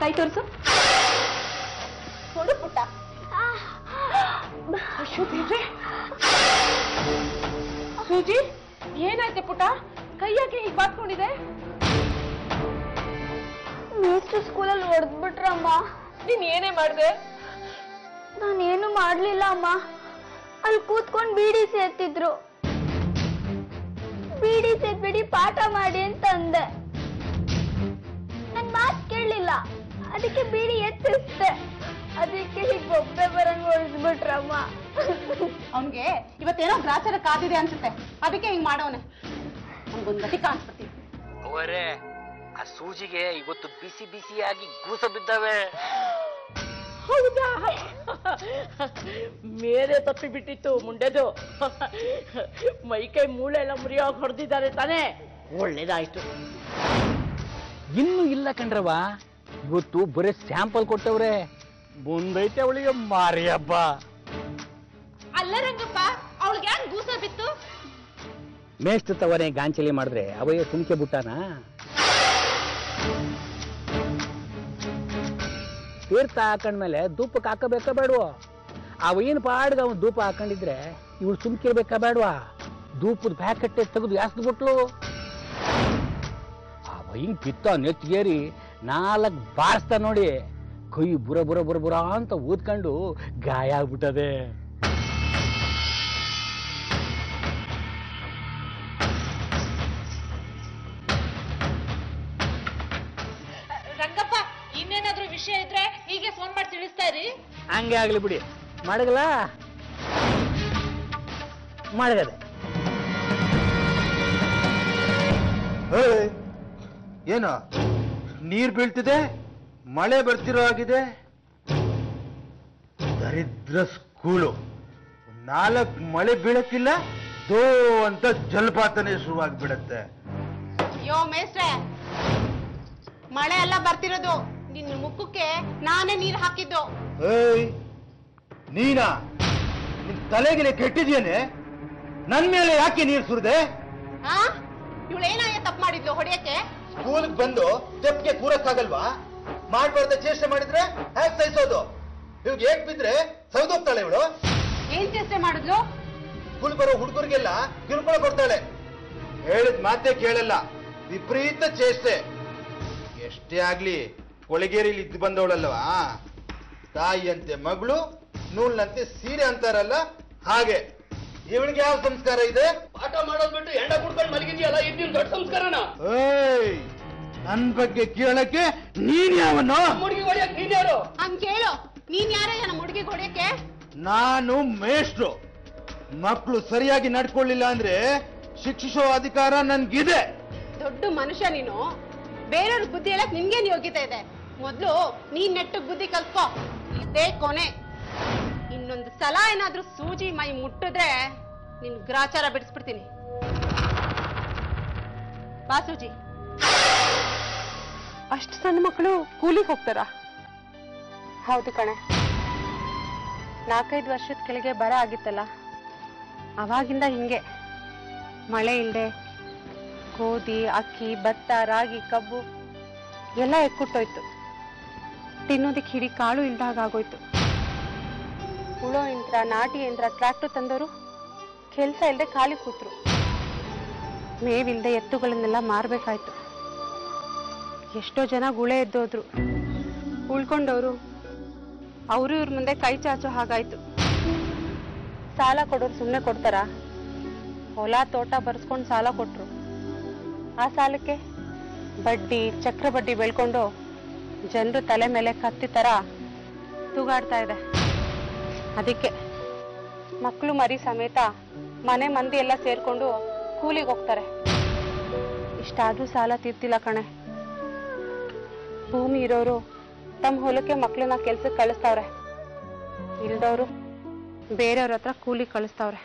ಕೈ ತೋರಿಸು. ನೋಡು ಪುಟ್ಟ. ಸೂಜಿ, ಏನಾಯ್ತು ಪುಟ್ಟ? ಕೈ ಯಾಕೆ ಹೀಗೆ ಬಾತ್ಕೊಂಡಿದೆ? ಮೇಸ್ಟ್ರು ಸ್ಕೂಲಲ್ಲಿ ಹೊಡೆದ್ಬಿಟ್ರಮ್ಮ. ನೀನ್ ಏನೇ ಮಾಡ್ದೆ? ನಾನೇನು ಮಾಡ್ಲಿಲ್ಲ ಅಮ್ಮ. ಅಲ್ಲಿ ಕೂತ್ಕೊಂಡು ಬೀಡಿ ಸೇರ್ತಿದ್ರು. ಬೀಡಿ ಸೇರ್ಬಿಡಿ ಪಾಠ ಮಾಡಿ ಅಂತ ಅಂದೆ. ನನ್ ಮಾತು ಕೇಳಲಿಲ್ಲ, ಅದಕ್ಕೆ ಬೀಡಿ ಎತ್ತಿಸ್ದೆ. ಅದಕ್ಕೆ ಹೀಗೆ ಬೊಬ್ಬೆ ಬರಂಗ್ ಹೊಡೆದ್ಬಿಟ್ರಮ್ಮ. ಅವನ್ಗೆ ಇವತ್ತೇನೋ ಗ್ರಾಚಾರ ಕಾದಿದೆ ಅನ್ಸುತ್ತೆ, ಅದಕ್ಕೆ ಹಿಂಗ್ ಮಾಡೋನೆ. ಅವ್ನಿಗೊಂದು ಗತಿ ಕಾಣಿಸ್ಬಿಡ್ತೀವಿ. ಅವರೇ, ಆ ಸೂಜಿಗೆ ಇವತ್ತು ಬಿಸಿ ಬಿಸಿಯಾಗಿ ಗೂಸ ಬಿದ್ದಾವೆ. ಹೌದಾ? ಮೇರೆ ತಪ್ಪಿ ಬಿಟ್ಟಿತ್ತು ಮುಂಡೆದು. ಮೈಕೈ ಮೂಳೆ ಎಲ್ಲ ಮುರಿಯೋಗಿ ಹೊಡೆದಿದ್ದಾರೆ ತಾನೇ, ಒಳ್ಳೇದಾಯ್ತು. ಇನ್ನು ಇಲ್ಲ ಕಣ್ರವ, ಇವತ್ತು ಬರೀ ಸ್ಯಾಂಪಲ್ ಕೊಟ್ಟವ್ರೆ. ಮುಂದೈತೆ ಅವಳಿಗೆ ಮಾರಿ ಹಬ್ಬ. ಅಲ್ಲ ರಂಗಪ್ಪ, ಅವಳಿಗೆ ಯಾಕೆ ಗೂಸ ಬಿತ್ತು? ಮೇಷ್ಟ್ರ ತವರೇ ಗಾಂಚಲಿ ಮಾಡಿದ್ರೆ ಅವಯ್ಯ ಸುಮ್ಕೆ ಬಿಟ್ಟಾನ? ತೀರ್ಥ ಹಾಕೊಂಡ್ಮೇಲೆ ಧೂಪಕ್ಕೆ ಹಾಕಬೇಕಾ ಬೇಡವಾ? ಅವಯ್ಯನ ಪಾಡ್ಗೆ ಅವನು ಧೂಪ ಹಾಕೊಂಡಿದ್ರೆ ಇವಳು ಸುಮ್ಕಿರ್ಬೇಕಾ ಬೇಡವಾ? ಧೂಪದ ಪ್ಯಾಕೆಟ್ಟೆ ತೆಗೆದು ಯಾಸ್ದು ಬಿಟ್ಲು. ಅವಯ್ಯನ್ ಪಿತ್ತ ನೆತ್ತಿಗೇರಿ 4 ಬಾರಿಸ್ತಾ ನೋಡಿ, ಕೈ ಬುರ ಬುರ ಬುರ ಬುರ ಅಂತ ಊದ್ಕೊಂಡು ಗಾಯ ಆಗ್ಬಿಟ್ಟದೆ. ರಂಗಪ್ಪ, ಇನ್ನೇನಾದ್ರೂ ವಿಷಯ ಇದ್ರೆ ಹೀಗೆ ಫೋನ್ ಮಾಡಿ ತಿಳಿಸ್ತಾ ಇರಿ. ಹಂಗೆ ಆಗ್ಲಿ ಬಿಡಿ. ಮಾಡಗಲ್ಲ ಮಾಡಗದೆ. ಏನು ನೀರ್ ಬೀಳ್ತಿದೆ, ಮಳೆ ಬರ್ತಿರೋ ಆಗಿದೆ. ದರಿದ್ರ ಸ್ಕೂಲು, 4 ಮಳೆ ಬೀಳಕ್ಕಿಲ್ಲ, ದೋ ಅಂತ ಜಲಪಾತನೇ ಶುರುವಾಗ್ಬಿಡತ್ತೆ. ಅಯ್ಯೋ ಮೇಸ್ಟ್ರೆ, ಮಳೆ ಎಲ್ಲ ಬರ್ತಿರೋದು ನಿನ್ನ ಮುಖಕ್ಕೆ ನಾನೇ ನೀರು ಹಾಕಿದ್ದು. ಏಯ್, ನೀನಾ? ನಿನ್ ತಲೆಗಿಲೆ ಕೆಟ್ಟಿದ್ಯೇನೆ? ನನ್ ಮೇಲೆ ಯಾಕೆ ನೀರು ಸುರಿದೆ? ಇವಳೇನಾಯ ತಪ್ಪು ಮಾಡಿದ್ಲು ಹೊಡೆಯಕ್ಕೆ? ಸ್ಕೂಲ್ಗೆ ಬಂದು ತೆಪ್ಪಿಗೆ ಕೂರಕ್ಕಾಗಲ್ವಾ? ಮಾಡ್ಬಾರ್ದ ಚೇಷ್ಟೆ ಮಾಡಿದ್ರೆ ಹೇಗ್ ಸಹಿಸೋದು? ಇವ್ಗೆ ಹೇಗ್ ಬಿದ್ರೆ ಸೌದೋಗ್ತಾಳೆ ಇವಳು. ಏನ್ ಚೇಷ್ಟೆ ಮಾಡಿದ್ಲು? ಸ್ಕೂಲ್ ಬರೋ ಹುಡುಗರಿಗೆಲ್ಲ ಕಿರುಕುಳ ಕೊಡ್ತಾಳೆ. ಹೇಳಿದ ಮಾತೇ ಕೇಳಲ್ಲ, ವಿಪರೀತ ಚೇಷ್ಟೆ. ಎಷ್ಟೇ ಆಗ್ಲಿ ಕೊಳಗೇರಿಲಿ ಇದ್ದು ಬಂದವಳಲ್ವಾ? ತಾಯಿಯಂತೆ ಮಗಳು, ನೂಲ್ನಂತೆ ಸೀರೆ ಅಂತಾರಲ್ಲ ಹಾಗೆ. ಇವಳಿಗೆ ಯಾವ ಸಂಸ್ಕಾರ ಇದೆ? ಪಾಠ ಮಾಡೋದ್ ಬಿಟ್ಟು ಎಂಡ ಕುಡ್ಕೊಂಡು ಮಲಗಿದ್ಯಲ್ಲ, ಇದ್ದಿನ ದೊಡ್ಡ ಸಂಸ್ಕಾರನ? ಏಯ್, ನನ್ ಬಗ್ಗೆ ಕೇಳಕ್ಕೆ ನೀನ್ ಯಾವನು? ಹುಡುಗಿ ಹೊಡಿಯಕ್ ನೀನ್ ಯಾರು? ಹಂಗ್ ಕೇಳು, ನೀನ್ ಯಾರಯ್ಯ ನಮ್ಮ ಹುಡುಗಿ ಹೊಡೆಯಕ್ಕೆ? ನಾನು ಮೇಷ್ಟ್ರು. ಮಕ್ಕಳು ಸರಿಯಾಗಿ ನಡ್ಕೊಳ್ಳಿಲ್ಲ ಅಂದ್ರೆ ಶಿಕ್ಷಿಸೋ ಅಧಿಕಾರ ನನ್ಗಿದೆ. ದೊಡ್ಡ ಮನುಷ್ಯ ನೀನು, ಬೇರೆಯವ್ರ ಬುದ್ಧಿ ಹೇಳಕ್ ನಿನ್ಗೇನ್ ಯೋಗ್ಯತೆ ಇದೆ? ಮೊದ್ಲು ನೀನ್ ನೆಟ್ಟಗ್ ಬುದ್ಧಿ ಕಲ್ತ್ಕೋ, ಇದೇ ಕೊನೆ. ಇನ್ನೊಂದು ಸಲ ಏನಾದ್ರೂ ಸೂಜಿ ಮೈ ಮುಟ್ಟಿದ್ರೆ ನಿನ್ ಗ್ರಾಚಾರ ಬಿಡಿಸ್ಬಿಡ್ತೀನಿ. ಬಾ ಸೂಜಿ. ಅಷ್ಟು ಸಣ್ಣ ಮಕ್ಕಳು ಕೂಲಿಗೆ ಹೋಗ್ತಾರಾ? ಹೌದು ಕಣೆ, 4-5 ವರ್ಷದ ಕೆಳಗೆ ಬರ ಆಗಿತ್ತಲ್ಲ, ಅವಾಗಿಂದ ಹಿಂಗೆ ಮಳೆ ಇಲ್ಲದೆ ಗೋಧಿ, ಅಕ್ಕಿ, ಭತ್ತ, ರಾಗಿ, ಕಬ್ಬು ಎಲ್ಲ ಎಕ್ಕುಟ್ಟೋಯ್ತು. ತಿನ್ನೋದಕ್ಕೆ ಹಿಡಿ ಕಾಳು ಇಲ್ದಾಗ ಆಗೋಯ್ತು. ಉಳೋ ಯಂತ್ರ, ನಾಟಿ ಯಂತ್ರ, ಟ್ರ್ಯಾಕ್ಟರ್ ತಂದವರು ಕೆಲಸ ಇಲ್ಲದೆ ಖಾಲಿ ಕೂತ್ರು. ಮೇವಿಲ್ದೆ ಎತ್ತುಗಳನ್ನೆಲ್ಲ ಮಾರ್ಬೇಕಾಯ್ತು. ಎಷ್ಟೋ ಜನ ಗುಳೆ ಎದ್ದೋದ್ರು. ಉಳ್ಕೊಂಡವರು ಅವರು ಇವ್ರ ಮುಂದೆ ಕೈ ಚಾಚೋ ಹಾಗಾಯ್ತು. ಸಾಲ ಕೊಡೋರು ಸುಮ್ಮನೆ ಕೊಡ್ತಾರ? ಹೊಲ ತೋಟ ಬರ್ಸ್ಕೊಂಡು ಸಾಲ ಕೊಟ್ರು. ಆ ಸಾಲಕ್ಕೆ ಬಡ್ಡಿ, ಚಕ್ರ ಬಡ್ಡಿ ಬೆಳ್ಕೊಂಡು ಜನರು ತಲೆ ಮೇಲೆ ಕತ್ತಿ ತರ ತೂಗಾಡ್ತಾ ಇದೆ. ಅದಕ್ಕೆ ಮಕ್ಕಳು ಮರಿ ಸಮೇತ ಮನೆ ಮಂದಿ ಎಲ್ಲ ಸೇರ್ಕೊಂಡು ಕೂಲಿಗೆ ಹೋಗ್ತಾರೆ. ಇಷ್ಟಾದ್ರೂ ಸಾಲ ತೀರ್ತಿಲ್ಲ ಕಣೆ. ಭೂಮಿ ಇರೋರು ತಮ್ಮ ಹೊಲಕ್ಕೆ ಮಕ್ಕಳನ್ನ ಕೆಲ್ಸಕ್ಕೆ ಕಳಿಸ್ತಾವ್ರೆ, ಇಲ್ದವ್ರು ಬೇರೆಯವ್ರ ಹತ್ರ ಕೂಲಿ ಕಳಿಸ್ತಾವ್ರೆ.